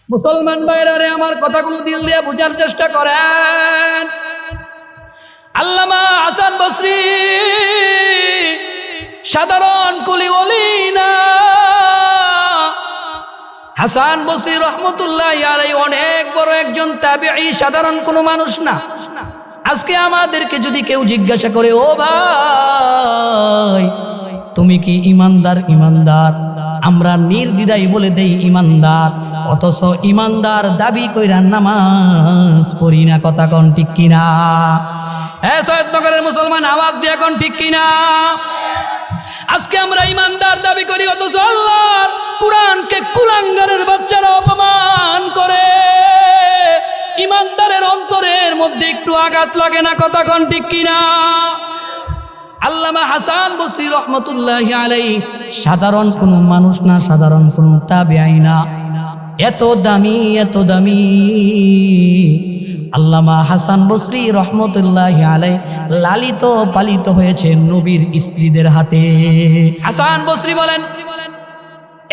মুসলমান ভাইরা আমার কথাগুলো দিল দিয়ে বোঝার চেষ্টা করেন। আল্লামা হাসান বসরি সাধারণ কুলি ওলি না। হাসান বসরি রহমতুল্লাহ আলাইহি অনেক বড় একজন তাবিঈ, সাধারণ কোনো মানুষ না। আজকে আমাদেরকে যদি কেউ জিজ্ঞাসা করে, ও ভাই তুমি কি ইমানদার? ইমানদার আমরা নির্দ্বিধায় বলে দেই ইমানদার, অথচ ইমানদার দাবি কইরা নামাজ পড়ি না। কথা কোন ঠিক কিনা? হ্যাঁ, সৈয়দনগরের মুসলমান আওয়াজ দিয়ে কোন ঠিক কিনা? আজকে আমরা ইমানদার দাবি করি, অথচ আল্লাহর কুরআনকে কুলাঙ্গারের বাচ্চারা অপমান করে। ইমানদারের অন্তরের মধ্যে একটু আঘাত লাগে না? কথা কোন ঠিক কিনা? আল্লামা হাসান বসরি রহমতুল্লাহি আলাইহি সাধারণ কোনো মানুষ না, সাধারণ কোনো তাবিঈ না। এত দামি, এত দামি আল্লামা হাসান বসরি রহমতুল্লাহি আলাইহি লালিত পালিত হয়েছে নবীর স্ত্রীদের হাতে। হাসান বসরি বলেন,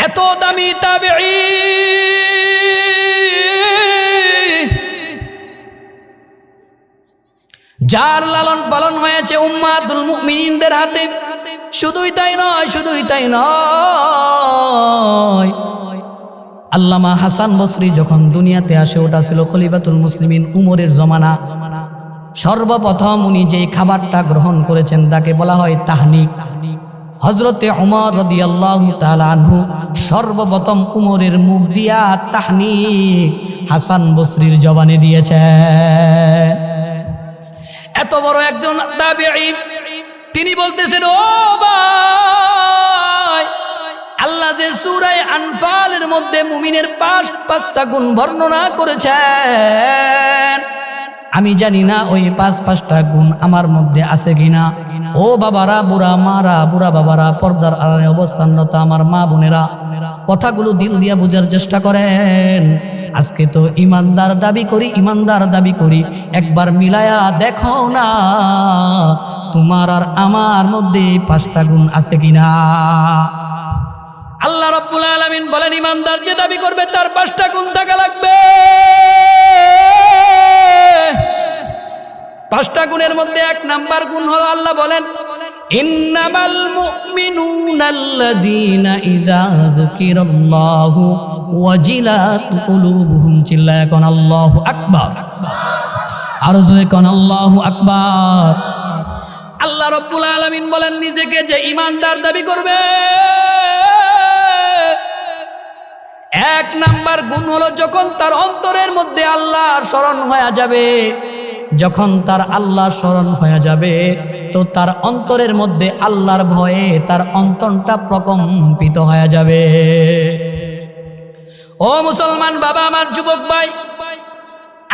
এত দামি তাবিঈ যার লালন পালন হয়েছে উম্মাতুল মুমিনিনদের হাতে। শুধুই তাই নয়, শুধুই তাই নয়, আল্লামা হাসান বসরি যখন দুনিয়াতে আসে, ওটা ছিল খলিফাতুল মুসলিমিন উমরের জমানা। সর্বপ্রথম উনি যে খাবারটা গ্রহণ করেছেন তাকে বলা হয় তাহনিক। হযরতে উমর রাদিয়াল্লাহু তাআলা আনহু সর্বপ্রথম উমরের মুখ দিয়া তাহনিক হাসান বসরির জবানে দিয়েছেন। এত বড় একজন তাবিঈ, তিনি বলতেছেন, ও ভাই আল্লাহ যে সূরা আনফালের মধ্যে মুমিনের পাঁচটা গুণ বর্ণনা করেছেন, আমি জানি না ওই পাঁচটা গুণ আমার মধ্যে আছে কিনা। ও বাবারা, বুড়া মারা, বুড়া বাবারা, পর্দার আড়ালে অবস্থানরত আমার মা বোনেরা, কথাগুলো দিল দিয়া বোঝার চেষ্টা করেন। আজকে তো ইমানদার দাবি করি, ইমানদার দাবি করি, একবার মিলায়া দেখো না তোমার আর আমার মধ্যে পাঁচটা গুণ আছে কিনা। আল্লাহ রাব্বুল আলামিন বলেন, ইমানদার যে দাবি করবে তার পাঁচটা গুণ থাকা লাগবে। পাঁচটা গুণের মধ্যে এক নাম্বার গুণ হলো, আল্লাহ বলেন, ইন্নামাল মুমিনুনাল্লাযীনা ইযা যুকিরাল্লাহু ওয়াজিলাত কুলুবুহুম। চিল্লায়া কোন আল্লাহু আকবার। আর জোরে কোন আল্লাহু আকবার। আল্লাহ রাব্বুল আলামিন বলেন, নিজেকে যে ইমানদার দাবি করবে এক নাম্বার গুণ হলো, যখন তার অন্তরের মধ্যে আল্লাহর স্মরণ হয়ে যাবে, যখন তার আল্লাহ স্মরণ হয়ে যাবে, তো তার অন্তরের মধ্যে আল্লাহর ভয়ে তার অন্তরটা প্রকম্পিত হয়ে যাবে। ও মুসলমান বাবা, আমার যুবক ভাই,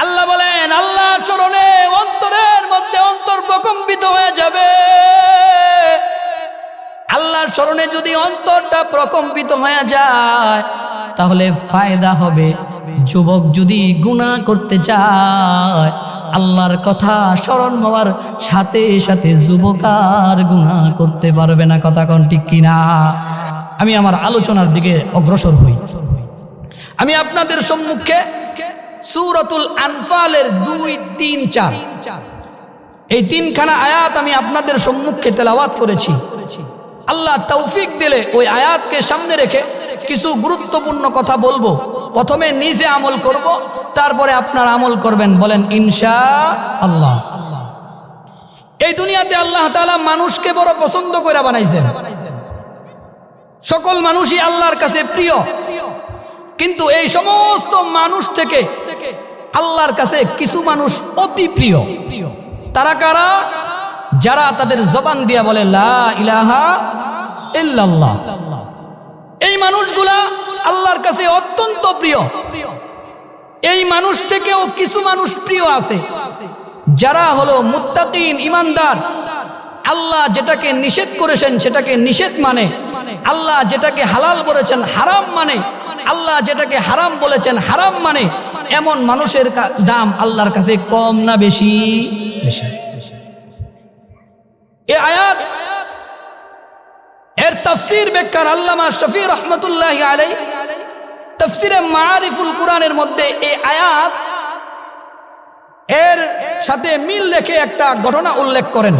আল্লাহ বলেন আল্লাহর চরণে অন্তরের মধ্যে অন্তর প্রকম্পিত হয়ে যাবে। আল্লাহর চরণে যদি অন্তরটা প্রকম্পিত হয়ে যায়, তাহলে ফায়দা হবে। যুবক যদি গুনাহ করতে চায়, আল্লাহর কথা স্মরণ হওয়ার সাথে সাথে যুবক আর গুনাহ করতে পারবে না। কথা কোন ঠিক কিনা? আমি আমার আলোচনার দিকে অগ্রসর হই। আমি আপনাদের সম্মুখে সূরাতুল আনফালের 2, 3, 4 এই তিনখানা আয়াত আমি আপনাদের সম্মুখে তেলাওয়াত করেছি। আল্লাহ তৌফিক দিলে ওই আয়াতকে সামনে রেখে কিছু গুরুত্বপূর্ণ কথা বলবো। প্রথমে নিজে আমল করব, তারপরে আপনারা আমল করবেন। বলেন ইনশাআল্লাহ। এই দুনিয়াতে আল্লাহ তাআলা মানুষকে বড় পছন্দ করে বানাইছেন। সকল মানুষই আল্লাহর কাছে প্রিয়, কিন্তু এই সমস্ত মানুষ থেকে আল্লাহর কাছে কিছু মানুষ অতি প্রিয়। তারা কারা? যারা তাদের জবান দিয়া বলে লা ইলাহা ইল্লাল্লাহ। এই মানুষগুলা আল্লাহর কাছে অত্যন্ত প্রিয়। এই মানুষ থেকেও কিছু মানুষ প্রিয় আছে, যারা হলো মুত্তাকিন, ইমানদার। আল্লাহ যেটাকে নিষেধ করেছেন সেটাকে নিষেধ মানে, আল্লাহ যেটাকে হালাল বলেছেন হারাম মানে, আল্লাহ যেটাকে হারাম বলেছেন হারাম মানে। এমন মানুষের দাম আল্লাহর কাছে কম না বেশি? বেশি। এই আয়াত এর তাফসীর ব্যাখ্যার আল্লামা শফি রহমতুল্লাহি আলাইহি তাফসিরে মারিফুল কুরআনের মধ্যে এই আয়াত এর সাথে মিল রেখে একটা ঘটনা উল্লেখ করেন।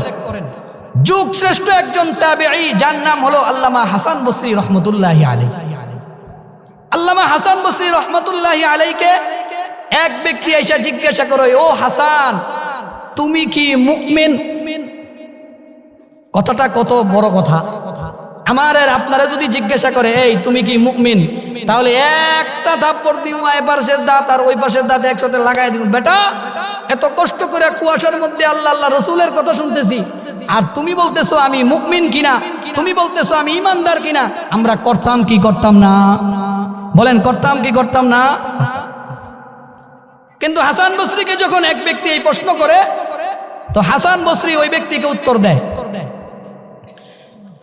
যুগ শ্রেষ্ঠ একজন তাবেঈ যার নাম হলো আল্লামা হাসান বসরি রহমতুল্লাহি আলাইহি। আল্লামা হাসান বসরি রহমতুল্লাহি আলাইহিকে এক ব্যক্তি এসে জিজ্ঞাসা করে, ও হাসান, তুমি কি মুমিন? কথাটা কত বড় কথা। আমার আর আপনারা যদি জিজ্ঞাসা করে, এই তুমি কি মুমিন, তাহলে একটা থাপ্পড় দিও, এই পাশের দাঁত আর ওই পাশের দাঁত একসাথে লাগাই দিও। বেটা, এত কষ্ট করে কুয়াশার মধ্যে আল্লাহ আল্লাহ রসুলের কথা শুনতেছি, আর তুমি বলতেছো আমি মুমিন কিনা, তুমি বলতেছো আমি ইমানদার কিনা। আমরা করতাম কি করতাম না? বলেন, করতাম কি করতাম না? কিন্তু হাসান বসরিকে যখন এক ব্যক্তি এই প্রশ্ন করে, তো হাসান বসরি ওই ব্যক্তিকে উত্তর দেয়।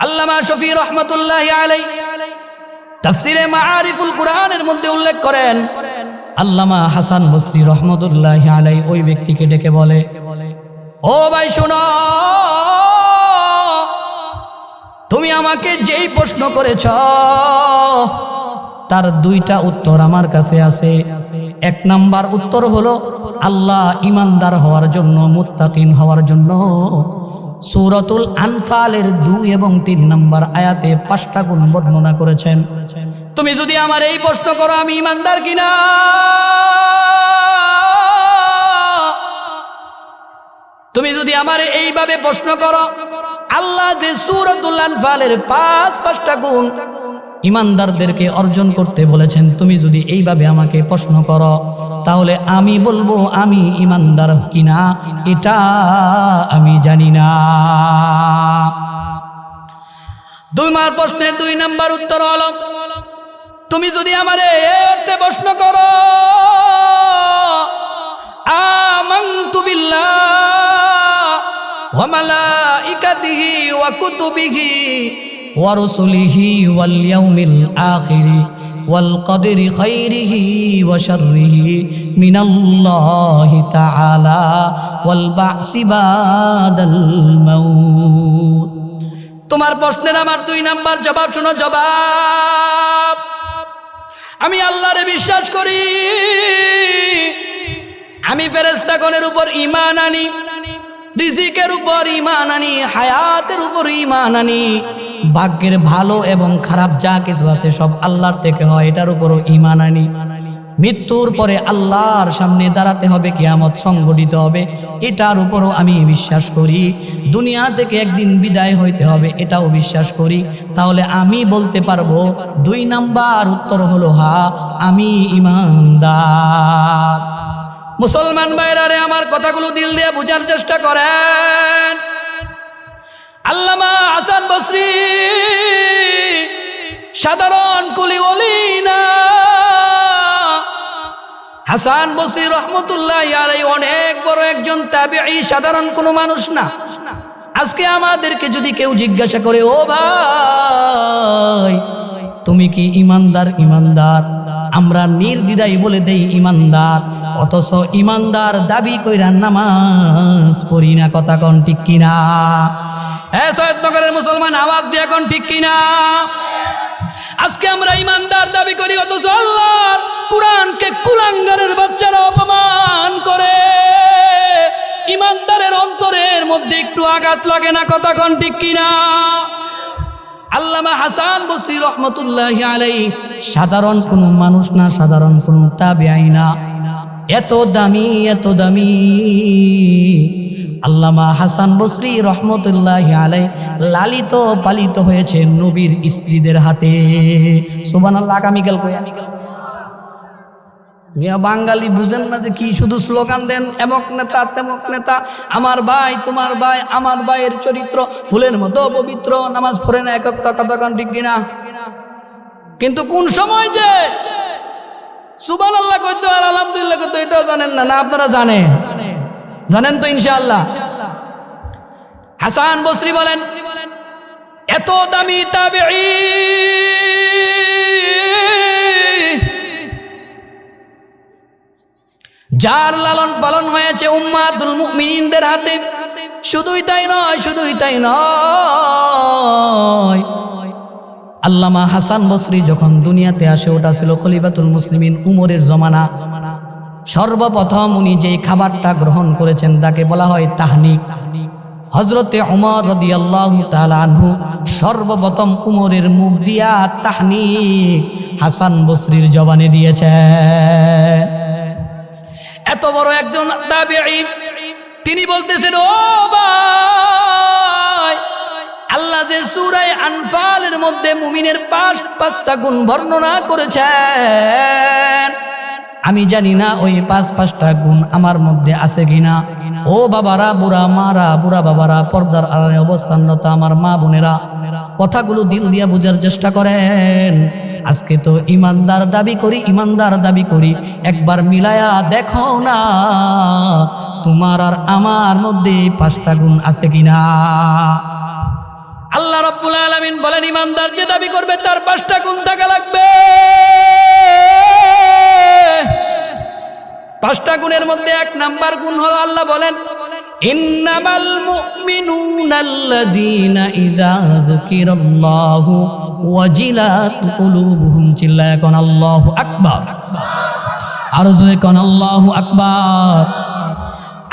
আল্লামা শফি রহমতুল্লাহি আলাইহি তাফসিরে মাআরিফুল কুরআনের মধ্যে উল্লেখ করেন, আল্লামা হাসান বসরি রহমতুল্লাহি আলাইহি ওই ব্যক্তিকে ডেকে বলে, ও ভাই শোনো, তুমি আমাকে যেই প্রশ্ন করেছ তার দুইটা উত্তর আমার কাছে আছে। এক নাম্বার উত্তর হলো আল্লাহ ইমানদার হওয়ার জন্য, মুত্তাকিন হওয়ার জন্য সূরাতুল আনফালের 2 এবং 3 নম্বর আয়াতে 5টা গুণ বর্ণনা করেছেন। তুমি যদি আমার এই প্রশ্ন করো আমি ইমানদার কিনা, তুমি যদি আমার এইভাবে প্রশ্ন করো, আল্লাহ যে সূরাতুল আনফালের 5টা গুণ ইমানদারদেরকে অর্জন করতে বলেছেন, তুমি যদি এইভাবে আমাকে প্রশ্ন করো, তাহলে আমি বলবো আমি ইমানদার কিনা এটা আমি জানি না। তোমার প্রশ্নের 2 নম্বর উত্তর হলো, তুমি যদি আমার এই অর্থে প্রশ্ন করো, আমানতু বিল্লাহ ওয়া মালাইকাতিহি ওয়া কুতুবিহি ওয়া রুসুলিহি ওয়াল ইয়াউমিল আখিরি ওয়াল কদরি খাইরিহি ওয়া শাররিহি মিনাল্লাহি তাআলা ওয়াল বা'সি বাদাল মাউত। তোমার প্রশ্নের আমার 2 নাম্বার জবাব শোনো। জবাব, আমি আল্লাহরে বিশ্বাস করি, আমি ফেরেশতাগণের উপর ঈমান আনি, রিজিকের উপর ঈমান আনি, হায়াতের উপর ঈমান আনি, ভাগ্যের ভালো এবং খারাপ যা কিছু আছে সব আল্লাহর থেকে হয় এটার উপরও ঈমান আনি। মৃত্যুর পরে আল্লাহর সামনে দাঁড়াতে হবে, কিয়ামত সংঘটিত হবে, এটার উপরও আমি বিশ্বাস করি। দুনিয়া থেকে একদিন বিদায় হইতে হবে, এটাও বিশ্বাস করি। তাহলে আমি বলতে পারবো 2 নাম্বার উত্তর হলো হ্যাঁ, আমি ঈমানদার। মুসলমান ভাইরা, আমার কথাগুলো দিল দিয়ে বোঝার চেষ্টা করেন। আল্লামা হাসান বসরি সাধারণ কুলি ওলি না। হাসান বসরি রহমতুল্লাহি আলাইহি অনেক বড় একজন তাবেঈ, সাধারণ কোনো মানুষ না। আজকে আমাদেরকে যদি কেউ জিজ্ঞাসা করে, ও ভাই তুমি কি ইমানদার? ইমানদার আমরা নির্দ্বিধায় বলে দেই ইমানদার, অথচ ইমানদার দাবি কইরা নামাজ পড়ি না। কথা কোন ঠিক কিনা? হ্যাঁ, সৈয়দনগরের মুসলমান আওয়াজ দিয়ে কোন ঠিক কিনা? আজকে আমরা ইমানদার দাবি করি, অথচ আল্লাহর কুরআনকে কুলাঙ্গারের বাচ্চারা অপমান করে। ইমানদারের অন্তরের মধ্যে একটু আঘাত লাগে না? কথা কোন ঠিক কিনা? আল্লামা হাসান বসরি রহমতুল্লাহি আলাইহি সাধারণ কোনো মানুষ না, সাধারণ কোনো তাবেঈ না। এত দামি, এত দামি আল্লামা হাসান বসরি রহমতুল্লাহি আলাইহি লালিত পালিত হয়েছে নবীর স্ত্রীদের হাতে। সুবহানাল্লাহ। আগামীকাল কই মিয়া বাঙালি বুঝেন না যে কি শুধু স্লোগান দেন, এমক নেতা তেমক নেতা, আমার ভাই তোমার ভাই, আমার ভাইয়ের চরিত্র ফুলের মতো পবিত্র, নামাজ পড়ে না একক কতক্ষণ ঠিক কিনা? কিন্তু কোন সময় যে সুবহানাল্লাহ কইতো আর আলহামদুলিল্লাহ কইতো এটাও জানেন না? না আপনারা জানেন? জানেন তো ইনশাআল্লাহ। হাসান বসরি বলেন, এত দামি তাবেঈ যার লালন পালন হয়েছে উম্মাতুল মুমিনিনদের হাতে। শুধুই তাই নয়, শুধুই তাই নয়, আল্লামা হাসান বসরি যখন দুনিয়াতে আসে, ওটা ছিল খলিফাতুল মুসলিমিন উমরের জমানা। সর্বপ্রথম উনি যেই খাবারটা গ্রহণ করেছেন তাকে বলা হয় তাহনিক। হযরতে উমর রাদিয়াল্লাহু তাআলা আনহু সর্বপ্রথম উমরের মুখ দিয়া তাহনিক হাসান বসরির জবানে দিয়েছেন। এত বড় একজন তাবেঈ, তিনি বলতেছেন, ও ভাই, আল্লাহ যে সূরা আনফালের মধ্যে মুমিনের পাঁচটা গুণ বর্ণনা করেছেন, আমি জানি না ওই পাঁচটা গুণ আমার মধ্যে আছে কিনা। ও বাবারা, বুড়া মারা, বুড়া বাবারা, পর্দার আড়ালে অবস্থানরত আমার মা বোনেরা, কথাগুলো দিল দিয়া বোঝার চেষ্টা করেন। আজকে তো ইমানদার দাবি করি, একবার মিলায়া দেখো না তোমার আর আমার মধ্যে পাঁচটা গুণ আছে কিনা। আল্লাহ রাব্বুল আলামিন বলেন, ইমানদার যে দাবি করবে তার পাঁচটা গুণ থাকা লাগবে। পাঁচটা গুণের মধ্যে এক নাম্বার গুণ হলো, আল্লাহ বলেন, ইন্নামাল মুমিনুনাল্লাযীনা ইযা যুকিরাল্লাহু ওয়াজিলাত কুলুবুহুম। চিল্লায়া কোন আল্লাহু আকবার, আর জোরে কোন আল্লাহু আকবার।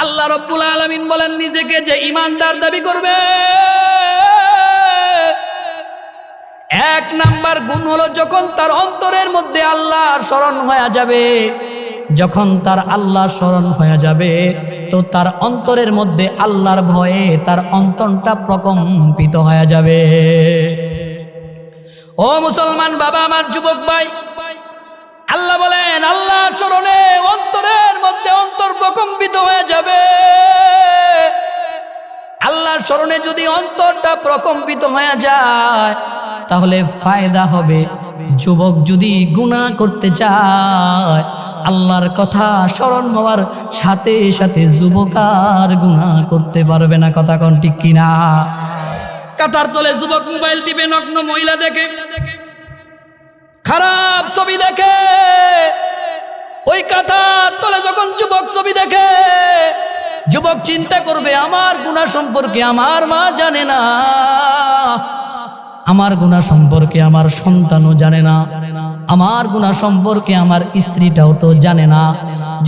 আল্লাহ রাব্বুল আলামিন বলেন, নিজেকে যে ইমানদার দাবি করবে, এক নাম্বার গুণ হলো যখন তার অন্তরের মধ্যে আল্লাহর স্মরণ হয়ে যাবে, যখন তার আল্লাহ স্মরণ হয়ে যাবে তো তার অন্তরের মধ্যে আল্লাহর ভয়ে তার অন্তরটা প্রকম্পিত হয়ে যাবে। ও মুসলমান বাবা, আমার যুবক ভাই, আল্লাহ বলেন, আল্লাহর চরণে অন্তরের মধ্যে অন্তর প্রকম্পিত হয়ে যাবে। আল্লাহর চরণে যদি অন্তরটা প্রকম্পিত হয়ে যায় তাহলে ফায়দা হবে। যুবক যদি গুনাহ করতে চায়, আল্লাহর কথা স্মরণ হওয়ার সাথে সাথে যুবক আর গুনাহ করতে পারবে না। কথা কোন ঠিক কিনা? কাতার তলে যুবক মোবাইল টিপে নগ্ন মহিলা দেখে, খারাপ ছবি দেখে, ওই কাতার তলে যখন যুবক ছবি দেখে, যুবক চিন্তা করবে, আমার গুনাহ সম্পর্কে আমার মা জানে না, আমার গুনাহ সম্পর্কে আমার সন্তানও জানে না, আমার গুনাহ সম্পর্কে আমার স্ত্রীটাও তো জানে না।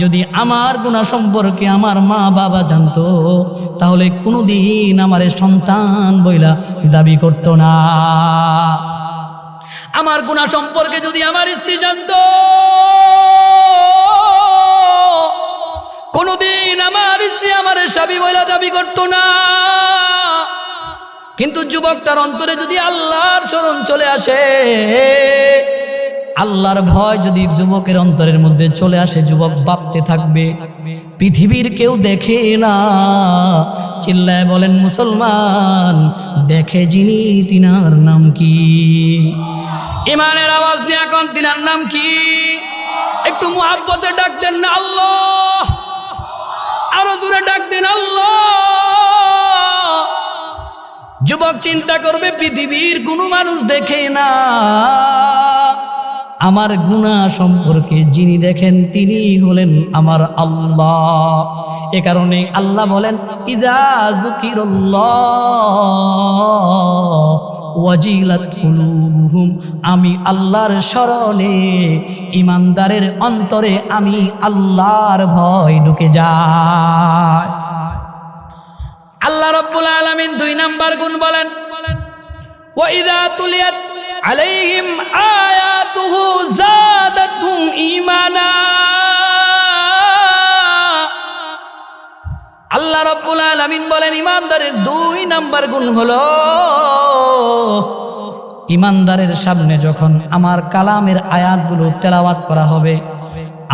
যদি আমার গুনাহ সম্পর্কে আমার মা বাবা জানতো তাহলে কোনোদিন আমার সন্তান বইলা দাবি করতো না। আমার গুনাহ সম্পর্কে যদি আমার স্ত্রী জানতো, কোনোদিন আমার স্ত্রী আমার স্বামী বইলা দাবি করতো না। কিন্তু যুবক তার অন্তরে যদি আল্লাহর স্মরণ চলে আসে, আল্লাহর ভয় যদি যুবকের অন্তরের মধ্যে চলে আসে, যুবক ভাবতে থাকবে, পৃথিবীর কেউ দেখে না, চিল্লায় বলেন মুসলমান, দেখে যিনি তিনার নাম কি? ইমানের আওয়াজ নিয়ে এখন তিনার নাম কি? একটু মুহাব্বতে ডাক দেন না আল্লাহ, আরো জোরে ডাক দেন আল্লাহ। যুবক চিন্তা করবে, পৃথিবীর কোনো মানুষ দেখে না, আমার গুনাহ সম্পর্কে যিনি দেখেন তিনি হলেন আমার আল্লাহ। এ কারণে আল্লাহ বলেন, ইযা যুকিরাল্লাহ ওয়াজিলাত কুলুবুহুম, আমি আল্লাহর স্মরণে ইমানদারের অন্তরে আমি আল্লাহর ভয় ঢুকে যায়। আল্লাহ রাব্বুল আলামিন দুই নাম্বার গুণ বলেন, ওয়া ইযা তুলিয়াত আলাইহিম আয়াতুহু যাদাতুহুম ঈমানা। আল্লাহ রাব্বুল আলামিন বলেন, ইমানদারের দুই নাম্বার গুণ হলো, ইমানদারের সামনে যখন আমার কালামের আয়াতগুলো তেলাওয়াত করা হবে,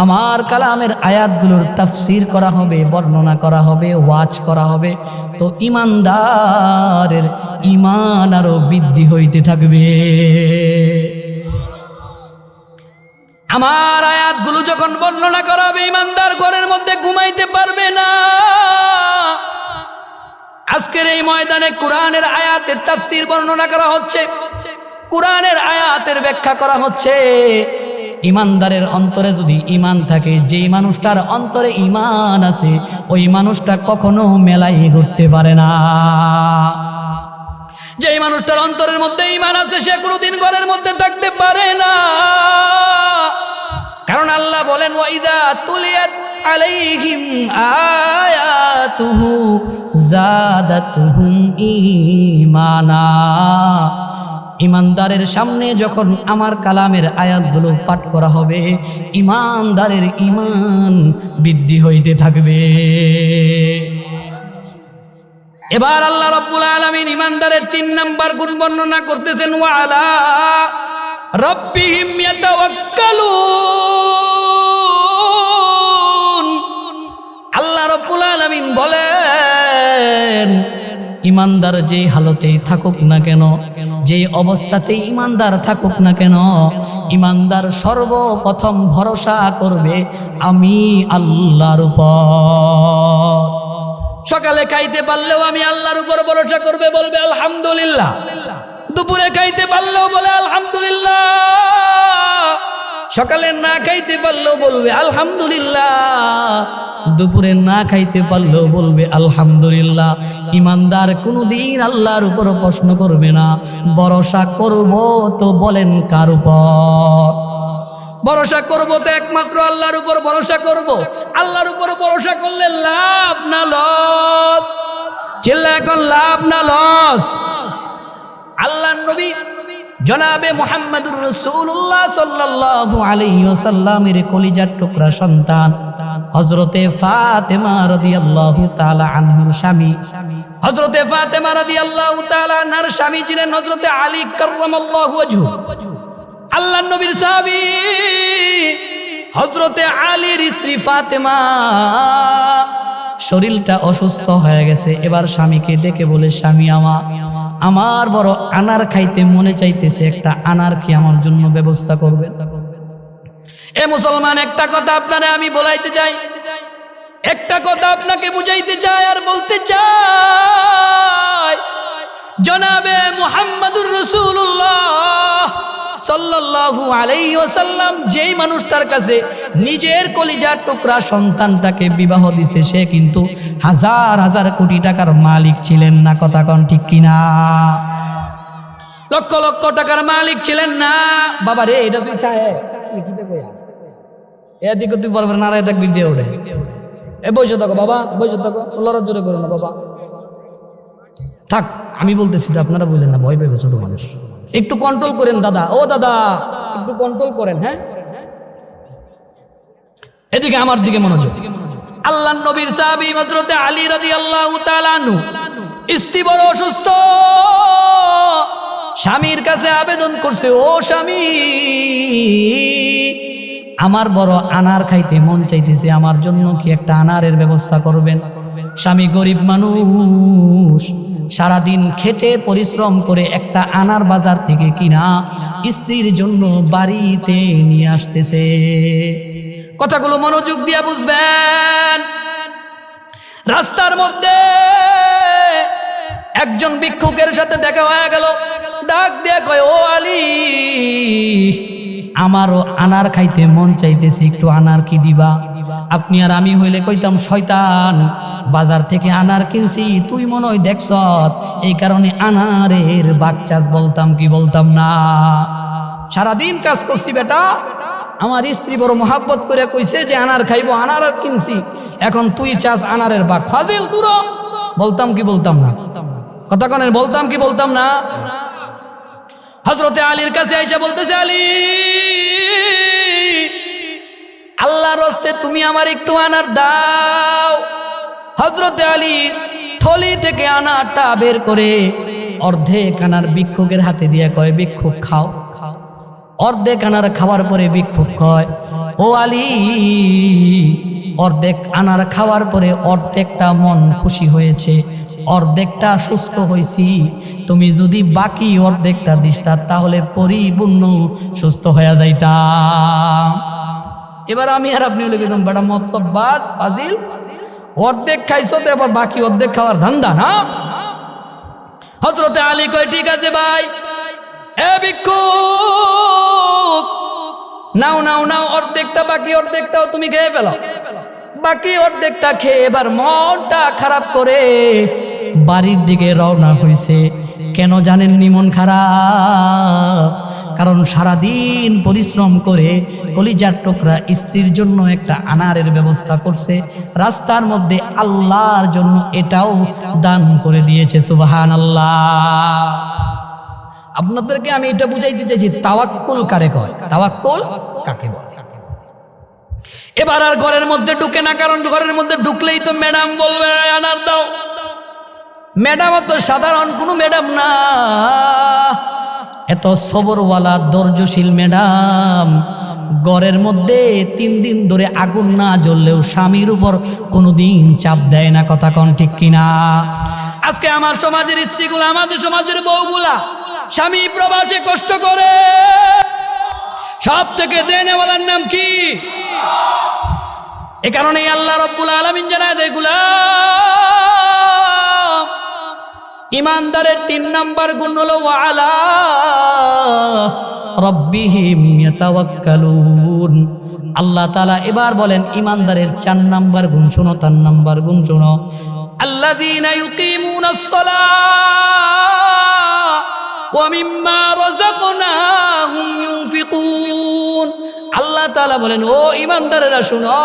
আমার কালামের আয়াতগুলোর তাফসীর করা হবে, বর্ণনা করা হবে, ওয়াজ করা হবে, তো ইমানদারের ঈমান আরো বৃদ্ধি হইতে থাকবে। আমার আয়াতগুলো যখন বর্ণনা করা হবে, ইমানদার ঘরের মধ্যে ঘুমাইতে পারবে না। আজকের এই ময়দানে কোরআনের আয়াতের তাফসীর বর্ণনা করা হচ্ছে, কোরআনের আয়াতের ব্যাখ্যা করা হচ্ছে। ইমানদারের অন্তরে যদি ঈমান থাকে, যেই মানুষটার অন্তরে ঈমান আছে, ওই মানুষটা কখনো মেলায় ঘুরতে পারে না। যেই মানুষটার অন্তরের মধ্যে ঈমান আছে সে কোনোদিন ঘরের মধ্যে থাকতে পারে না। কারণ আল্লাহ বলেন ওয়াইদা তুলিয়াত আলাইহিম আয়াতুহু যাদাতুহুম ঈমানা। ইমানদারের সামনে যখন আমার কালামের আয়াতগুলো পাঠ করা হবে, ইমানদারের ঈমান বৃদ্ধি হইতে থাকবে। এবার আল্লাহ রাব্বুল আলামিন ইমানদারের 3 নাম্বার গুণ বর্ণনা করতেছেন, ওয়া আলা রাব্বিহিম ইয়াতাওয়াক্কালুন। আল্লাহ রাব্বুল আলামিন বলেন ইমানদার যেই হালতেই থাকুক না কেন, যেই অবস্থাতেই ইমানদার থাকুক না কেন, ইমানদার সর্বপ্রথম ভরসা করবে আমি আল্লাহর উপর। সকালে খাইতে পারলেও আমি আল্লাহর উপর ভরসা করবে, বলবে আলহামদুলিল্লাহ। দুপুরে খাইতে পারলেও বলে আলহামদুলিল্লাহ। সকালে না খাইতে পারলেও বলবে আলহামদুলিল্লাহ, দুপুরে না খাইতে পারলেও বলবে আলহামদুলিল্লাহ। ইমানদার কোনোদিন আল্লাহর উপর প্রশ্ন করবে না। ভরসা করব তো বলেন কার উপর? ভরসা করব তো একমাত্র আল্লাহর উপর ভরসা করব। আল্লাহর উপর ভরসা করলে লাভ না লস? চিল্লা এখন লাভ না লস? আল্লাহর নবী জনাবে মুহাম্মদুর রাসূলুল্লাহ সাল্লাল্লাহু আলাইহি ওয়াসাল্লামের কলিজার টুকরা সন্তান হযরতে ফাতেমা রাদিয়াল্লাহু তাআলা আনহুর স্বামী, হযরতে ফাতেমা রাদিয়াল্লাহু তাআলা আনহার স্বামী ছিলেন হযরতে আলী কাররামাল্লাহু ওয়াজহু। আল্লাহর নবীর সাহাবী হযরতে আলীর স্ত্রী ফাতেমা শরীরটা অসুস্থ হয়ে গেছে। এবার স্বামীকে ডেকে বলে, স্বামী আমার বড় আনার খাইতে মনে চাইতেছে, একটা আনার কি আমার জন্য ব্যবস্থা করবে? এ মুসলমান, একটা কথা আপনারে আমি বলাইতে চাই, একটা কথা আপনাকে বুঝাইতে চাই আর বলতে চাই। জনাবে মুহাম্মদুর রাসূলুল্লাহ সাল্লাল্লাহু আলাইহি ওয়াসাল্লাম যেই মানুষটার কাছে নিজের কলিজার টুকরা সন্তানটাকে বিবাহ দিছে, সে কিন্তু হাজার হাজার কোটি টাকার মালিক ছিলেন না। কথা কোন ঠিক কিনা? লক্ষ লক্ষ টাকার মালিক ছিলেন না। বাবা রে, এটা তুই খায় এদিকে তুই বলবেন না, এটা বিদ্যে ওঠে। এ বসে থাকো বাবা, বসে থাকো, লড়ার জোরে করো না বাবা। থাক, আমি বলতেছি যে আপনারা বললেন না, ভয় পেবে ছোট মানুষ, একটু কন্ট্রোল করেন দাদা। ও দাদা, একটু কন্ট্রোল করেন। হ্যাঁ, এদিকে আমার দিকে মনোযোগ। আল্লাহর নবীর সাহাবী হযরতে আলী রাদিয়াল্লাহু তাআলা আনহু স্ত্রী বড় অসুস্থ, স্বামীর কাছে আবেদন করছে, ও স্বামী, আমার বড় আনার খাইতে মন চাইতেছে, আমার জন্য কি একটা আনারের ব্যবস্থা করবেন? স্বামী গরিব মানুষ, সারাদিন খেটে পরিশ্রম করে একটা আনার বাজার থেকে কিনা স্ত্রীর জন্য বাড়িতে নিয়ে আসতেছে। কথাগুলো মনোযোগ দিয়ে বুঝবেন। রাস্তার মধ্যে একজন ভিক্ষুকের সাথে দেখা হয়ে গেল। ডাক দিয়ে কয়, ও আলী, আমারও আনার খাইতে মন চাইতেছে, একটু আনার কি দিবা? আপনি আর আমি হইলে কইতাম শয়তান, বাজার থেকে আনার কিনছি, তুই মনে হয় দেখছস, এই কারণে আনারের বাচ্চাস বলতাম কি বলতাম না। সারাদিন কাজ করছি বেটা, আমার স্ত্রী বড় মোহাব্বত করে কইছে যে আনার খাইবো, আনার কিনছি, এখন তুই চাস আনারের বাগ। ফাজিল দূর, বলতাম কি বলতাম না? কথা কনের, বলতাম কি বলতাম না? হযরতে আলীর কাছে আইসা বলতেছে, আলী, আল্লাহর রাস্তে তুমি আমার একটু আনার দাও। হযরতে আলী থলি থেকে আনারটা বের করে অর্ধেক আনার ভিক্ষুকের হাতে দিয়ে কয়, ভিক্ষুক খাও। অর্ধেক আনার খাওয়ার পরে ভিক্ষুক কয়, ও আলী, অর্ধেক আনার খাওয়ার পরে অর্ধেকটা মন খুশি হয়েছে, অর্ধেকটা সুস্থ হয়েছি, তুমি যদি বাকি অর্ধেকটা দিস্তা তাহলে পরিপূর্ণ সুস্থ হয়ে যাইতাম। এবার আমি আর আপনি হলে বেদম বেটা মতলব বাস ফাজিল, অর্ধেক খাইছো তো এবার বাকি অর্ধেক খাওয়ার ধান্দা না? হযরতে আলী কয়, ঠিক আছে ভাই, এ ভিক্ষুক, নাও নাও নাও, অর্ধেকটা বাকি অর্ধেকটাও তুমি খেয়ে ফেলো। বাকি অর্ধেকটা খেয়ে এবার মনটা খারাপ করে বাড়ির দিকে রওনা হয়েছে। কেন জানেননি মন খারাপ? কারণ সারাদিন পরিশ্রম করে কলিজার টুকরা স্ত্রীর জন্য একটা আনারের ব্যবস্থা করছে, রাস্তার মধ্যে আল্লাহর জন্য এটাও দান করে দিয়েছে। সুবহানাল্লাহ। আপনাদেরকে আমি এটা বুঝাইতে চাইছি, তাওয়াক্কুল কারে কয়, তাওয়াক্কুল কাকে বলে। এবার আর ঘরের মধ্যে ঢুকে না, কারণ ঘরের মধ্যে ঢুকলেই তো ম্যাডাম বলবে আনার দাও। ম্যাডাম তো সাধারণ কোনো ম্যাডাম না, এত সবরওয়ালা ধৈর্যশীল ম্যাডাম। ঘরের মধ্যে 3 দিন ধরে আগুন না জ্বললেও স্বামীর উপর কোনোদিন চাপ দেয় না। কথা কোন ঠিক কিনা? আজকে আমার সমাজের স্ত্রীগুলা, আমাদের সমাজের বউগুলা স্বামী প্রবাসে কষ্ট করে, সব থেকে দেনেওয়ালার নাম কি? এ কারণেই আল্লাহ রাব্বুল আলামিন জানায় দেয়, গোলাম, ইমানদারের 3 নাম্বার গুণ হলো ওয়ালা রাব্বিহিম ইয়াতাওয়াক্কালুন। আল্লাহ তাআলা এবার বলেন ইমানদারের 4 নাম্বার গুণ শোনো, 4 নাম্বার গুণ শোনো, আল্লাযীনা ইউকিমুনাস সালাহ ওয়া মিম্মা রাযাকনাহুম ইউনফিকুন। আল্লাহ তাআলা বলেন, ও ইমানদারেরা শুনো,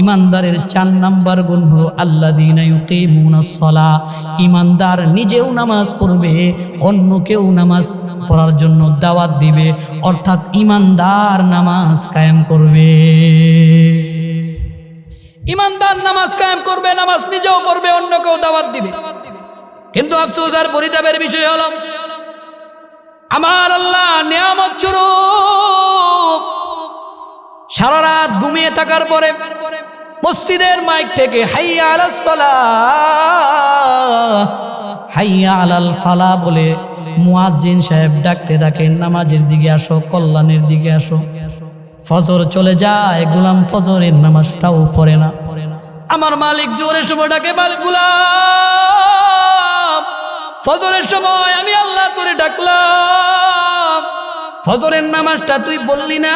ইমানদারের 4 নাম্বার গুণ হলো আল্লাযীনা ইউকিমুনাস সালাহ। ইমানদার নিজেও নামাজ পড়বে, অন্যকেও নামাজ পড়ার জন্য দাওয়াত দিবে, অর্থাৎ ইমানদার নামাজ কায়েম করবে। ইমানদার নামাজ কায়েম করবে, নামাজ নিজেও পড়বে, অন্যকেও দাওয়াত দিবে। কিন্তু আফসোস আর পরিতাপের বিষয় হলো, আমার আল্লাহ নিয়ামত স্বরূপ সারা রাত ঘুমিয়ে থাকার পরে মসজিদের মাইক থেকে হাইয়া আলাস সালাহ হাইয়া আলাল ফালাহ বলে মুয়াজ্জিন সাহেব ডাকতে ডাকে, নামাজের দিকে আসো, কল্যাণের দিকে আসো। ফজর চলে যায়, গোলাম ফজরের নামাজটাও পড়ে না। আমার মালিক জোরের সময় ডাকে, গোলাম ফজরের সময় আমি আল্লাহ তোরে ডাকলাম, ফজরের নামাজটা তুই বললি না।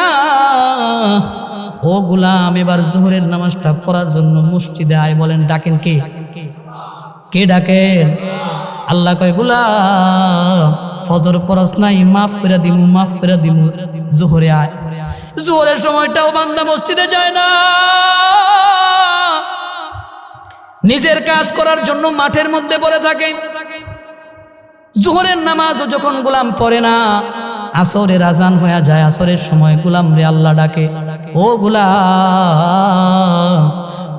ও গোলাম, এবার জোহরের নামাজটা পড়ার জন্য মসজিদে আয়। বলেন ডাকেন কে? কে ডাকেন? আল্লাহ কয়, গোলাম ফজর পড়াস নাই, মাফ করে দিমু, মাফ করে দিমু, জোহরে আয়। জোহরের সময়টাও বান্দা মসজিদে যায় না, নিজের কাজ করার জন্য মাঠের মধ্যে পড়ে থাকে। জোহরের নামাজও যখন গোলাম পড়ে না, আসরের আজান হয়ে যায়, আসরের সময় গোলাম রে আল্লাহ ডাকে, ও গোলাম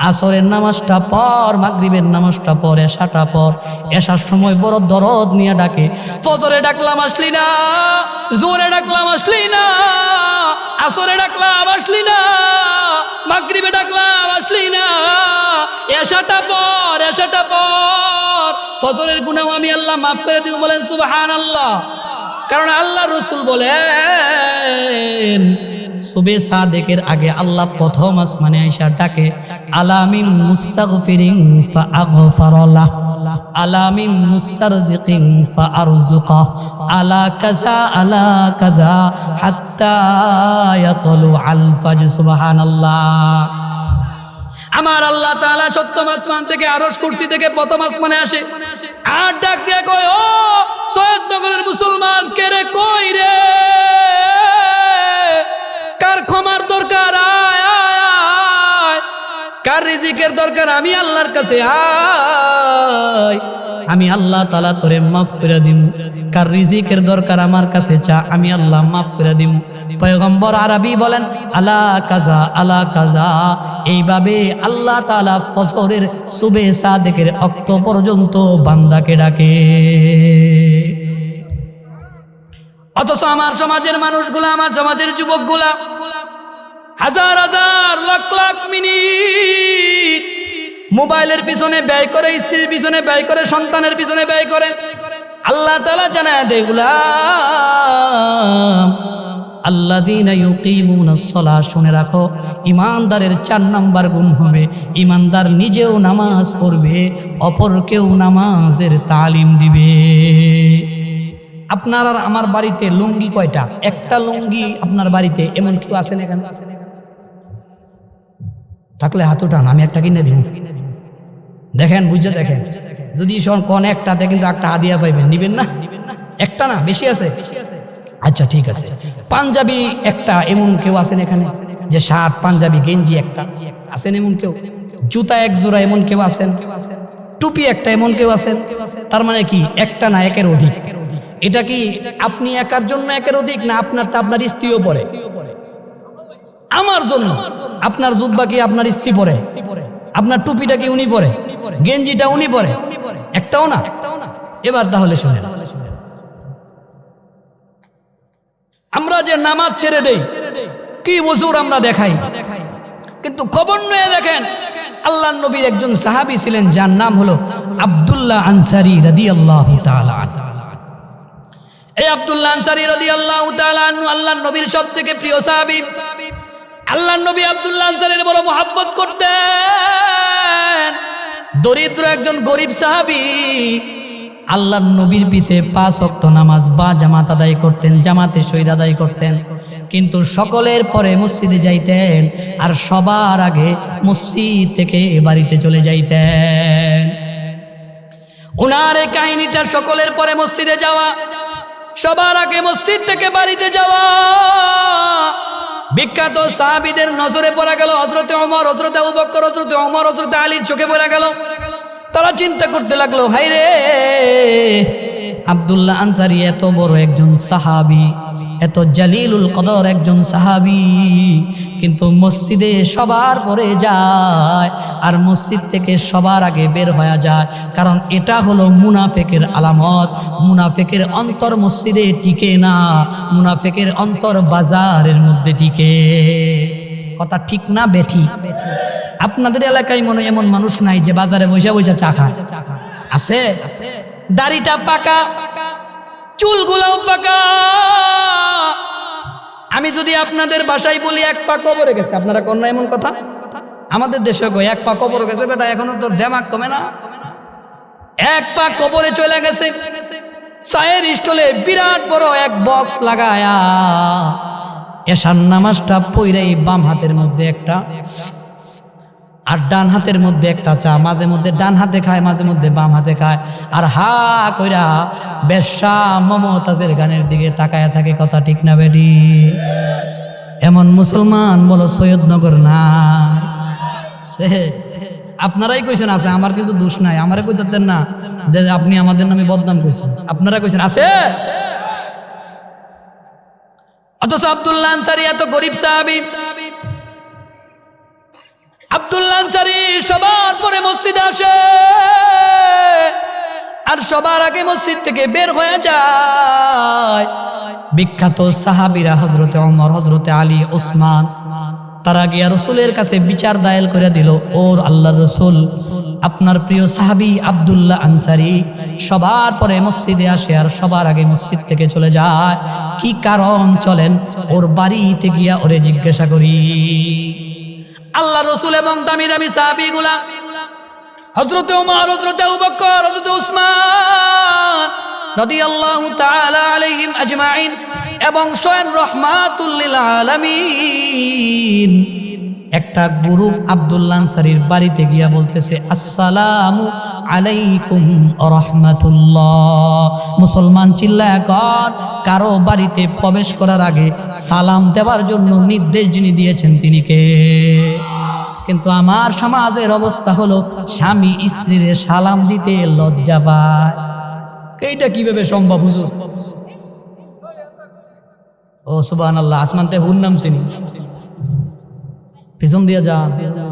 আসরের নামাজটা পর, মাগরিবের নামাজটা পর, এশাটা পর। এশার সময় বড় দরদ নিয়ে ডাকে, ফজরে ডাকলাম আসলি না, জোরে ডাকলাম আসলি না, আসরে ডাকলাম আসলি না, মাগরিবে ডাকলাম আসলি না, এশাটা পর, এশাটা পর, ফজরের গুনাহ আমি আল্লাহ মাফ করে দিব। বলেন সুবহানাল্লাহ। কারণ আল্লাহ রাসূল বলেন, সুবে সাদেকের আগে আল্লাহ প্রথম আসমানে আইসা ডাকে, আলামিন মুস্তাগফিরিন ফাআগফারলাহ, আলামিন মুস্তারজিকিন ফাআরযুকা, আলা কাযা আলা কাযা হাত্তা ইয়াতলু আল ফাজর। সুবহানাল্লাহ। আমার আল্লাহ তাআলা সপ্তম আসমান থেকে, আরশ কুরসি থেকে প্রথম আসমানে আসে, আর ডাক দিয়ে কয়, ও সৈয়দনগরের মুসলমান, কে রে, কই রে, কার ক্ষমার দরকার, আয় আয় আয়, কার রিজিকের দরকার, আমি আল্লাহর কাছে আয়, আমি আল্লাহ তাআলা তোরে মাফ করে দিমু। কার রিজিকের দরকার আমার কাছে চা, আমি আল্লাহ মাফ করে দিমু। পয়গম্বর আরবি বলেন, আলা কাজা আলা কাজা। এইভাবে আল্লাহ তাআলা ফজরের সুবে সাদেকের ওয়াক্ত পর্যন্ত বান্দাকে ডাকে। অথচ আমার সমাজের মানুষগুলা, আমার সমাজের যুবকগুলা হাজার হাজার লাখ লাখ মিনিট মোবাইলের পিছনে ব্যয় করে, স্ত্রীর পিছনে ব্যয় করে, সন্তানের পিছনে ব্যয় করে। আল্লাহ তাআলা জানায় দেয়, গোলাম আল্লাযীনা ইউকিমুনাস সালাহ, শুনে রাখো, ইমানদারের 4 নাম্বার গুণ হবে, ইমানদার নিজেও নামাজ পড়বে, অপরকেও নামাজের তালিম দিবে। আপনার আর আমার বাড়িতে লুঙ্গি কয়টা? একটা লুঙ্গি আপনার বাড়িতে এমন কেউ আছেন এখানে? থাকলে হাত উঠান, আমি একটা কিনে দিব। দেখেন বুঝে দেখেন, যদি কোন একটাতে কিন্তু একটা হাদিয়া পাইবেন, নিবেন না? একটা না, বেশি আছে? আচ্ছা ঠিক আছে। পাঞ্জাবি একটা এমন কেউ আছেন এখানে যে শার্ট পাঞ্জাবি গেঞ্জি একটা আছেন এমন কেউ? জুতা এক জোড়া এমন কেউ আছেন? টুপি একটা এমন কেউ আছেন? তার মানে কি একটা না, একের অধিক। এটা কি আপনি একার জন্য একের অধিক, না আপনারটা আপনার স্ত্রীও পরে? আমার জন্য আপনার জুব্বা কি আপনার স্ত্রী পরে? আপনার টুপিটা কি উনি পরে? গেঞ্জিটা উনি পরে? একটাও না। এবার তাহলে শুনেন, আমরা যে নামাজ ছেড়ে দেই, কি ওযুর আমরা দেখাই, কিন্তু খবর নিয়ে দেখেন আল্লাহর নবীর একজন সাহাবী ছিলেন যার নাম হলো আব্দুল্লাহ আনসারী রাদিয়াল্লাহু তাআলা আনহু। এই আব্দুল্লাহ আনসারী রাদিয়াল্লাহু তাআলা আনহু আল্লাহর নবীর সবথেকে প্রিয় সাহাবী। আল্লাহর নবী আব্দুল্লাহ আনসারীর বড় মহব্বত করতেন। দরিদ্র একজন গরিব সাহাবী আল্লাহর নবীর পিছে 5 ওয়াক্ত নামাজ বা জামাত আদায় করতেন, জামাতে সহিত আদায় করতেন, কিন্তু সকলের পরে মসজিদে যাইতেন আর সবার আগে মসজিদ থেকে বাড়িতে চলে যাইতেন। ওনার এই কাহিনীটা সকলের পরে মসজিদে যাওয়া, সবার আগে মসজিদ থেকে বাড়িতে যাওয়া, বিখ্যাত সাহাবীদের নজরে পড়া গেল। হযরতে ওমর, হযরতে আবু বকর, হযরতে ওমর, হযরতে আলীর চোখে পড়া গেল। তারা চিন্তা করতে লাগলো, হায় রে, আব্দুল্লাহ আনসারী এত বড় একজন সাহাবী, এত জালিলুল কদর একজন সাহাবী, কিন্তু মসজিদে সবার পরে যায় আর মসজিদ থেকে সবার আগে বের হয়ে যায়। কারণ এটা হলো মুনাফিকের আলামত। মুনাফিকের অন্তর মসজিদে টিকে না, মুনাফিকের অন্তর বাজারের মধ্যে টিকে। কথা ঠিক না বেঠি? আপনাদের এলাকায় মনে এমন মানুষ নাই যে বাজারে বসে বসে চা খায়? আছে? দাড়িটা পাকা, চুলগুলাও পাকা। আমি যদি আপনাদের বাসায় বলি 1 পা কবরে গেছে, আপনারা কোন না এমন কথা? আমাদের দেশে কই 1 পা কবরে গেছে, বেটা এখনো তোর দেমাগ কমে না। 1 পা কবরে চলে গেছে। চায়ের স্টলে বিরাট বড় এক বক্স লাগায়া এশার নামাজটা পইরাই বাম হাতের মধ্যে একটা আর ডান হাতের মধ্যে একটা চা, মাঝে মধ্যে ডান হাতে খায়, মাঝে মধ্যে বাম হাতে খায়, আর হা কইরা বেশ্যা মমতাজের গানের দিকে তাকায়া থাকে। কথা ঠিক না বেটি? এমন মুসলমান বলো সৈয়দনগর না? আপনারাই কইছেন আছে, আমার কিন্তু দোষ নাই। আমারে কইতেন না যে আপনি আমাদের নামে বদনাম কইছেন, আপনারা কইছেন আছে। অথচ আব্দুল্লাহ আনসারী এত গরিব সাহাবী, আব্দুল্লাহ আনসারী সবার পরে মসজিদে আসে আর সবার আগে মসজিদ থেকে বের হয়ে যায়। বিখ্যাত সাহাবীরা হযরতে ওমর, হযরতে আলী, ওসমান, তারা গিয়া রাসূলের কাছে বিচার দায়ের করে দিল, ওর আল্লাহর রাসূল, আপনার প্রিয় সাহাবী আব্দুল্লাহ আনসারী সবার পরে মসজিদে আসে আর সবার আগে মসজিদ থেকে চলে যায়। কি কারণ চলেন ওর বাড়িতে গিয়া ওরে জিজ্ঞাসা করি। আল্লাহ রাসূল এবং দামি দামি সাহাবীগুলা হযরতে ওমর, হযরতে আবু বকর, হযরতে উসমান রাদিয়াল্লাহু তাআলা আলাইহিম আজমাইন এবং স্বয়ং রাহমাতুল লিল আলামিন একটা গ্রুপ আব্দুল্লাহ আনসারীর বাড়িতে গিয়া বলতেছে, আসসালামু আলাইকুম ওয়া রাহমাতুল্লাহ। মুসলমান চিল্লায়া কর, কারো বাড়িতে প্রবেশ করার আগে সালাম দেওয়ার জন্য নির্দেশ যিনি দিয়েছেন তিনি কে? কিন্তু আমার সমাজের অবস্থা হলো স্বামী স্ত্রীর সালাম দিতে লজ্জা পায়। এইটা কিভাবে সম্ভব হুজুর? ও সুবহানাল্লাহ, আসমানতে হুর নাম চিনি, পিছন দিয়ে যান।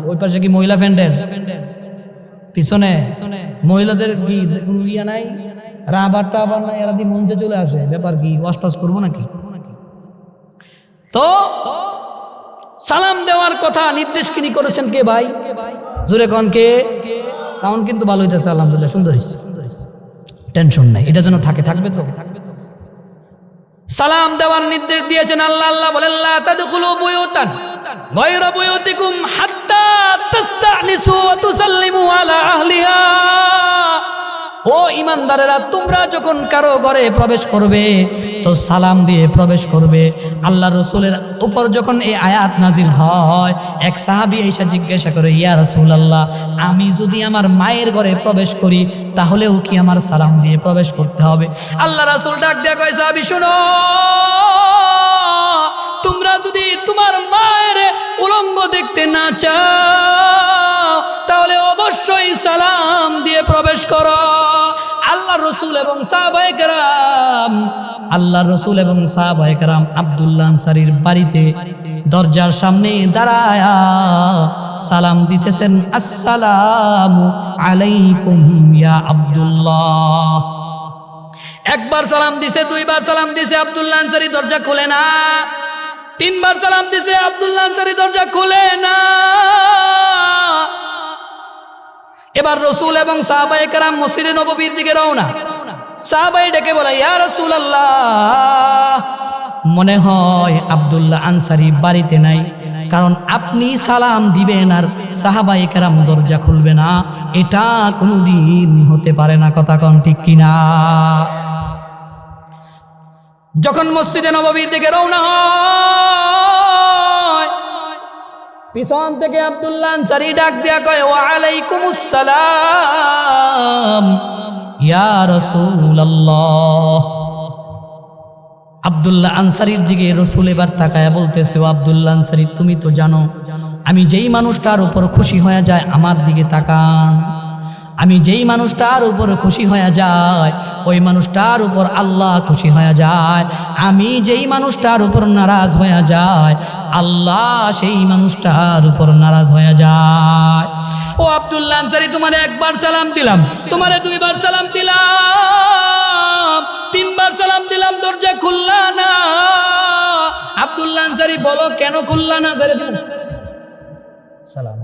ওই পাশে কি মহিলা প্যান্ডেল? পিছনে মহিলাদের কি কোনো ইয়া নাই? রাবারটা আবার নাই, এরা দিয়ে মঞ্চে চলে আসে। ব্যাপার কি? ওয়াশ টাশ করবো নাকি? তো সালাম দেওয়ার কথা নির্দেশ কিনি করেছেন কে ভাই? জোরে কোন কে? সাউন্ড কিন্তু ভালো হইতেছে, আলহামদুলিল্লাহ, সুন্দর হইছে, টেনশন নাই, এটা যেন থাকবে তো। সালাম দেওয়ার নির্দেশ দিয়েছেন আল্লাহ। আল্লাহ বলেন, লা তাদখুলু বুয়ুতান গায়রা বুয়ুতিকুম হাত্তা তাস্তানিসু ওয়া তুসাল্লিমু আলা আহলিহা। ও ও ইমানদারেরা, তোমরা যখন কারো ঘরে প্রবেশ করবে তো সালাম দিয়ে প্রবেশ করবে। আল্লাহ রসুলের উপর যখন এই আয়াত নাজিল হয়, এক সাহাবী এসে জিজ্ঞাসা করে, ইয়া রাসূলুল্লাহ, আমি যদি আমার মায়ের ঘরে প্রবেশ করি তাহলেও কি আমার সালাম দিয়ে প্রবেশ করতে হবে? আল্লাহ রাসূল ডাক দিয়ে কয়, সাহাবী শোনো, তোমরা যদি তোমার মায়ের উলঙ্গ দেখতে না চাও তাহলে অবশ্যই সালাম দিয়ে প্রবেশ করো। আল্লাহ রসুল এবং সাহাবায়ে কেরাম আব্দুল্লাহ আনসারীর বাড়িতে দরজার সামনে দাঁড়ায়া সালাম দিতেছেন, আসসালামু আলাইকুম ইয়া আব্দুল্লাহ। একবার সালাম দিছে, দুইবার সালাম দিছে, আব্দুল্লাহ আনসারী দরজা খুলে না। তিনবার সালাম দিছে, আব্দুল্লাহ আনসারী দরজা খুলে না। এবার রসুল এবং সাহাবায়ে কেরাম মসজিদে নববীর দিকে রওনা। সাহাবায়ে ডেকে বলে, ইয়া রাসূলুল্লাহ, মনে হয় আব্দুল্লাহ আনসারী বাড়িতে নাই, কারণ আপনি সালাম দিবেন আর সাহাবায়ে কেরাম দরজা খুলবে না, এটা কোনোদিন হতে পারে না। কথা কোন ঠিক কিনা? যখন মসজিদে নববীর দিকে রওনা হয়, পিছন থেকে আব্দুল্লাহ আনসারী ডাক দিয়া কয়, ওয়া আলাইকুমুস সালাম ইয়া রাসূলুল্লাহ। আব্দুল্লাহ আনসারীর দিকে রসুল এবার তাকায়া বলতেছে, ও আব্দুল্লাহ আনসারী, তুমি তো জানো আমি যেই মানুষটার উপর খুশি হয়ে যায় আমার দিকে তাকান। আমি যেই মানুষটার উপর খুশি হয়ে যায় ওই মানুষটার উপর আল্লাহ খুশি হয়ে যায়। আমি যেই মানুষটার উপর নারাজ হয়ে যায় আল্লাহ সেই মানুষটার উপর নারাজ হয়ে যায়। ও আব্দুল্লাহ আনসারী, তোমারে একবার সালাম দিলাম, তোমারে দুইবার সালাম দিলাম, তিনবার সালাম দিলাম, দরজা খুললা না। আব্দুল্লাহ আনসারী, বলো কেন খুললা না? সালাম।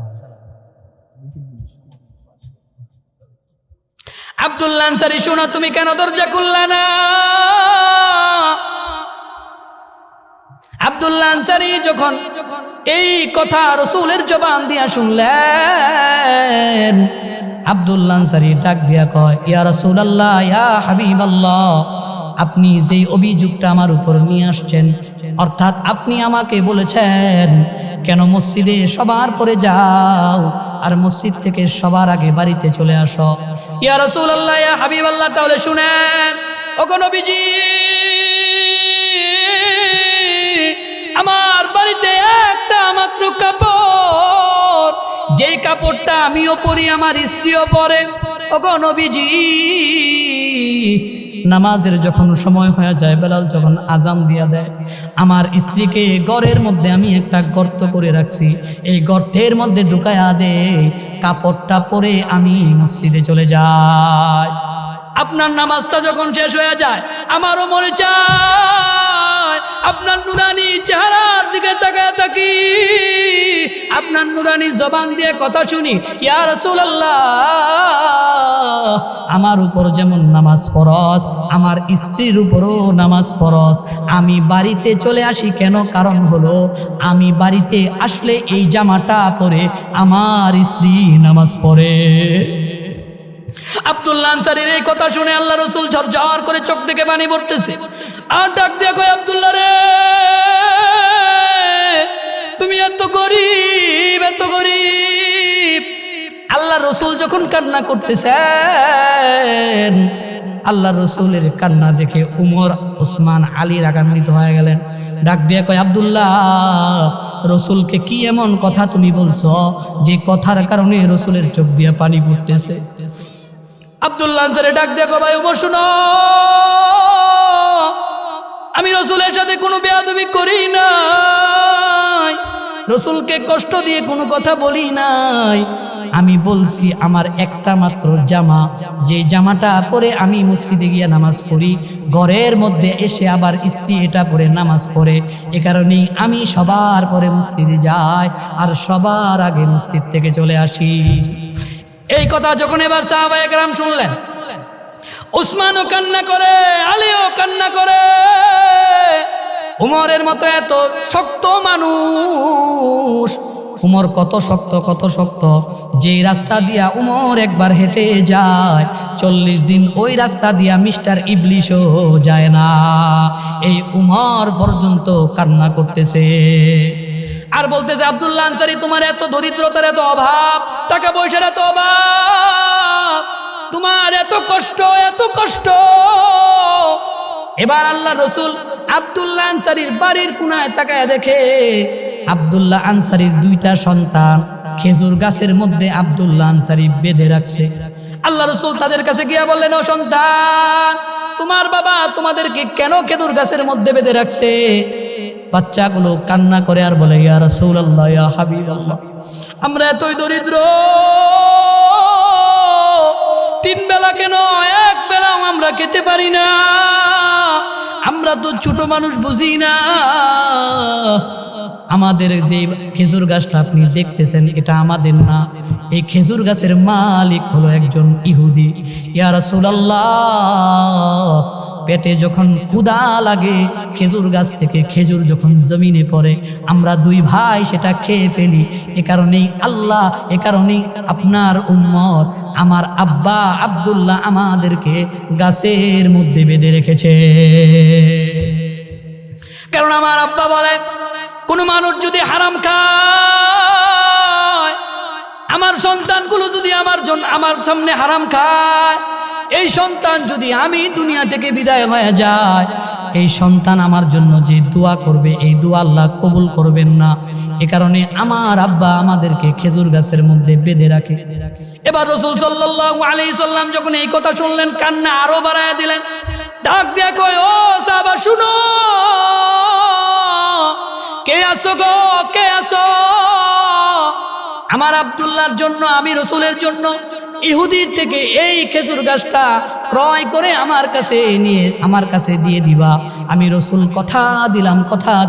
আব্দুল্লাহ আনসারী, শোনো, তুমি কেন দরজা খুললা না? আব্দুল্লাহ আনসারী যখন এই কথা রসুলের জবান দিয়া শুনলেন, আব্দুল্লাহ আনসারী ডাক দিয়া কয়, ইয়া রাসূলুল্লাহ, ইয়া হাবিবাল্লাহ, আপনি যেই অভিযোগটা আমার উপর নিয়ে আসছেন, অর্থাৎ আপনি আমাকে বলেছেন কেন মসজিদে সবার পরে যাও আর মসজিদ থেকে সবার আগে বাড়িতে চলে আসো। ইয়া রাসূলুল্লাহ, ইয়া হাবিবাল্লাহ, তাহলে শুনেন, ওগো নবীজি, আমার বাড়িতে একটা মাত্র কাপড়, যেই কাপড়টা আমিও পরি আমার স্ত্রীও পরে। ওগো নবীজি, নামাজের যখন সময় হয়ে যায়, বেলাল যখন আজান দিয়া দেয়, আমার স্ত্রীকে ঘরের মধ্যে আমি একটা গর্ত করে রাখছি, এই গর্তের মধ্যে ঢুকায়া দে, কাপড়টা পরে আমি মসজিদে চলে যাই। আপনার নামাজটা যখন শেষ হয়ে যায় আমারও মনে চায় আপনার নুরানি চেহারার দিকে তাকায় থাকি, আপনার নুরানি জবান দিয়ে কথা শুনি। ইয়া রাসূলুল্লাহ, আমার উপর যেমন নামাজ ফরজ, আমার স্ত্রীর উপরও নামাজ ফরজ। আমি বাড়িতে চলে আসি কেন? কারণ হলো আমি বাড়িতে আসলে এই জামাটা পরে আমার স্ত্রী নামাজ পড়ে। আব্দুল্লাহ আনসারীর এই কথা শুনে আল্লাহ রসুল ঝরঝর করে চোখ থেকে পানি পড়তেছে, আর ডাক দিয়ে কয়, আব্দুল্লাহ রে, তুমি এত গরিব, এত গরিব। আল্লাহ রসুল যখন কান্না করতেছেন, আল্লাহ রসুলের কান্না দেখে উমর, ওসমান, আলী রাগান্বিত হয়ে গেলেন। ডাক দিয়ে কয়, আব্দুল্লাহ, রসুলকে কি এমন কথা তুমি বলছো যে কথার কারণে রসুলের চোখ দিয়ে পানি পড়তেছে? আব্দুল্লাহ আনসারী ডাক দিয়ে কয়, ভাই ওমর, শুনো, আমি রসুলের সাথে কোনো বেয়াদবি করি নাই, রসুলকে কষ্ট দিয়ে কোনো কথা বলি নাই। আমি বলছি আমার একটা মাত্র জামা, যে জামাটা পরে আমি মসজিদে গিয়ে নামাজ পড়ি, ঘরের মধ্যে এসে আবার স্ত্রী এটা পরে নামাজ পড়ে, এ কারণেই আমি সবার পরে মসজিদে যাই আর সবার আগে মসজিদ থেকে চলে আসি। এই কথা যখন এবার সাহাবায়ে কেরাম শুনলেন, উসমানও কান্না করে, আলীও কান্না করে, উমরের মতো এত শক্ত মানুষ উমর কত শক্ত, যেই রাস্তা দিয়া উমর একবার হেঁটে যায় 40 দিন ওই রাস্তা দিয়া মিস্টার ইবলিশও যায় না। এই উমর পর্যন্ত কান্না করতেছে আর বলতেছে, আব্দুল্লাহ আনসারী, তোমার এত দরিদ্রতার এত অভাব, টাকা পয়সার এত অভাব, তোমার এত কষ্ট। এবার আল্লাহ রসুল আব্দুল্লাহ আনসারীর বাড়ির কোনায় তাকায় দেখে আব্দুল্লাহ আনসারীর 2টা সন্তান খেজুর গাছের মধ্যে আব্দুল্লাহ আনসারী বেঁধে রাখছে। আল্লাহ রসুল তাদের কাছে গিয়া বললেন, ও সন্তান, তোমার বাবা তোমাদেরকে কেন খেজুর গাছের মধ্যে বেঁধে রাখছে? বাচ্চাগুলো কান্না করে আর বলে, ইয়া রাসূলুল্লাহ, ইয়া হাবিবাল্লাহ, আমরা এতই দরিদ্র, 3 বেলা কেন 1 বেলাও আমরা খেতে পারি না, আমরা তো ছোট মানুষ, বুঝি না। আমাদের যে খেজুর গাছটা আপনি দেখতেছেন এটা আমাদের না, এই খেজুর গাছের মালিক হলো একজন ইহুদি। ইয়া রাসূলুল্লাহ, পেটে যখন ক্ষুধা লাগে খেজুর গাছ থেকে খেজুর যখন জমিনে পড়ে আমরা 2 ভাই সেটা খেয়ে ফেলি। এ কারণেই আপনার উম্মত আমার আব্বা আব্দুল্লাহ আমাদেরকে গাছের মধ্যে বেঁধে রেখেছে। কারণ আমার আব্বা বলে, কোন মানুষ যদি হারাম খায়, আমার সন্তানগুলো যদি আমার সামনে হারাম খায়, এই সন্তান যদি আমি দুনিয়া থেকে বিদায় হয়ে যায়, এই সন্তান আমার জন্য যে দোয়া করবে এই দোয়া আল্লাহ কবুল করবেন না। এ কারণে আমার আব্বা আমাদেরকে খেজুর গাছের মধ্যে বেঁধে রাখে। এবার রাসূল সাল্লাল্লাহু আলাইহি সাল্লাম যখন এই কথা শুনলেন, কান্না আরো বাড়ায়া দিলেন, ডাক দিয়ে কয়, ও সাহাবা শুনো, কে আছো গো, কে আছো? আমার আব্দুল্লাহর জন্য, আমি রাসূলের জন্য ইহুদির থেকে এই খেজুর গাছটা ক্রয় করে আমার কাছে দিয়ে দিবা। আমি রাসূল কথা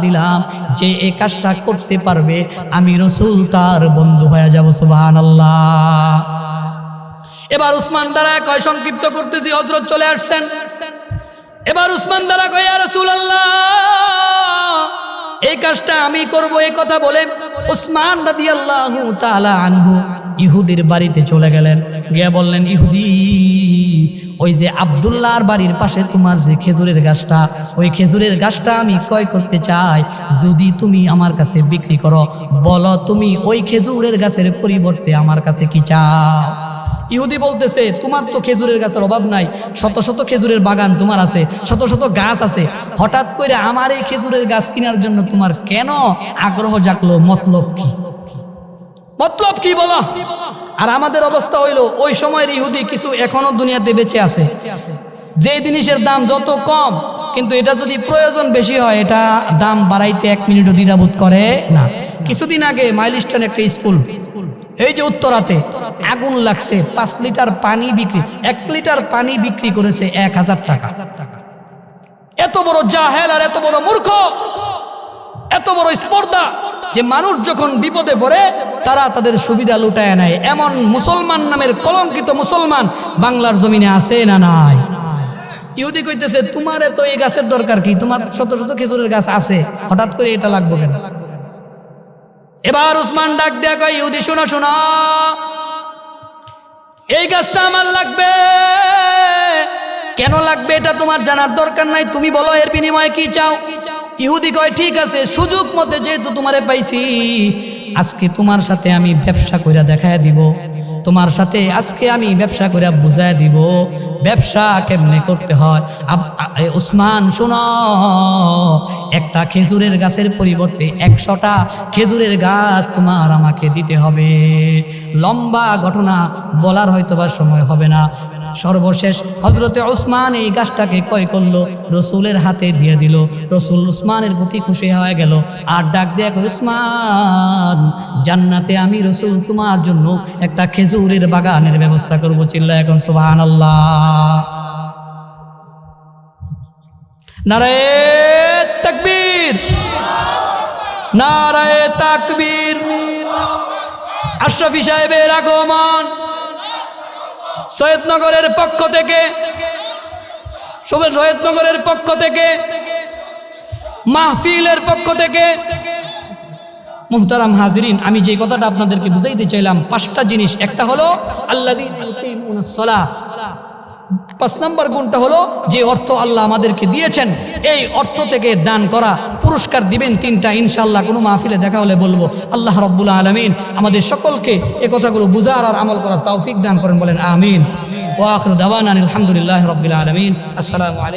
দিলাম যে এই কাজটা করতে পারবে আমি রাসূল তার বন্ধু হয়ে যাব। সুবহানাল্লাহ। এবার উসমান দ্বারা কয়, সংক্ষিপ্ত করতেছি, হযরত চলে আসছেন। এবার উসমান দ্বারা কয়, ইয়া রাসূলুল্লাহ, এই কাজটা আমি করব। এই কথা বলে উসমান রাদিয়াল্লাহু তাআলা আনহু ইহুদির বাড়িতে চলে গেলেন, গিয়ে বললেন, ইহুদি, ওই যে আব্দুল্লাহর বাড়ির পাশে তোমার যে খেজুরের গাছটা, ওই খেজুরের গাছটা আমি ক্রয় করতে চাই, যদি তুমি আমার কাছে বিক্রি করো, বলো তুমি ওই খেজুরের গাছের পরিবর্তে আমার কাছে কি চাও? ইহুদি বলতেছে, তোমার তো খেজুরের গাছের অভাব নাই, শত শত খেজুরের বাগান তোমার আছে, শত শত গাছ আছে, হঠাৎ করে আমার এই খেজুরের গাছ কেনার জন্য তোমার কেন আগ্রহ জাগলো? মতলব কি বলো? আর আমাদের অবস্থা হইল, ওই সময়ের ইহুদি কিছু এখনো দুনিয়াতে বেঁচে আছে, যে জিনিসের দাম যত কম, কিন্তু এটা যদি প্রয়োজন বেশি হয় এটা দাম বাড়াইতে 1 মিনিটও দ্বিধাবোধ করে না। কিছুদিন আগে মাইলস্টোন একটা স্কুল, এই যে উত্তরাতে আগুন লাগছে, 5 লিটার পানি বিক্রি, 1 লিটার পানি বিক্রি করেছে 1000 টাকা। এত বড় জাহেল আর এত বড় মূর্খ, এত বড় স্পর্ধা, যে মানুষ যখন বিপদে পড়ে তারা তাদের সুবিধা লুটায় নেয়। এমন মুসলমান নামের কলঙ্কিত মুসলমান বাংলার জমিনে আছে না নাই? ইহুদি কইতেছে, তোমার তো এই গাছের দরকার কি? তোমার শত শত খেজুরের গাছ আছে, হঠাৎ করে এটা লাগবে কেন? এবার উসমান ডাক দেয়া কয়, ইহুদি শোনো, এই গাছটা আমার লাগবে। কেন লাগবে এটা তোমার জানার দরকার নাই, তুমি বলো এর বিনিময়ে কি চাও? ইহুদি কয়, ঠিক আছে, সুযোগ মতে যেহেতু তোমারে পাইছি, আজকে তোমার সাথে আমি ব্যবসা কইরা দেখায় দিব, তোমার সাথে আজকে আমি ব্যবসা কইরা বুঝায় দিব ব্যবসা কেমনে করতে হয়। উসমান শোনো, একটা খেজুরের গাছের পরিবর্তে 100টা খেজুরের গাছ তোমার আমাকে দিতে হবে। লম্বা ঘটনা বলার হয়তোবা সময় হবে না। সর্বশেষ হযরতে উসমান এই গাছটাকে ক্রয় করলো, রসুলের হাতে দিয়ে দিল। রসুল উসমানের প্রতি খুশি হয়ে গেল আর ডাক দিয়ে কয়, উসমান, জান্নাতে আমি রসুল তোমার জন্য একটা খেজুরের বাগানের ব্যবস্থা করব। চিল্লা এখন সুবহানাল্লাহ। নারায়ে তাকবীর, নারায়ে তাকবীর। আশরাফি সাহেবের আগমন সৈয়দনগরের পক্ষ থেকে, সৈয়দনগরের পক্ষ থেকে, মাহফিলের পক্ষ থেকে, মুহতারাম হাজিরিন, আমি যে কথাটা আপনাদেরকে বুঝাইতে চাইলাম, 5টা জিনিস। একটা হলো আল্লাযীনা ইউকিমুনাস সালাহ। 5 নম্বর গুণটা হলো যে অর্থ আল্লাহ আমাদেরকে দিয়েছেন এই অর্থ থেকে দান করা, পুরস্কার দিবেন 3টা ইনশাআল্লাহ। কোনো মাহফিলে দেখা হলে বলবো। আল্লাহ রাব্বুল আলামিন আমাদের সকলকে এই কথাগুলো বুঝার আর আমল করার তৌফিক দান করেন, বলেন আমিন। ওয়া আখিরু দাওয়ানা আলহামদুলিল্লাহি রাব্বিল আলামিন। আসসালামু আলাইকুম।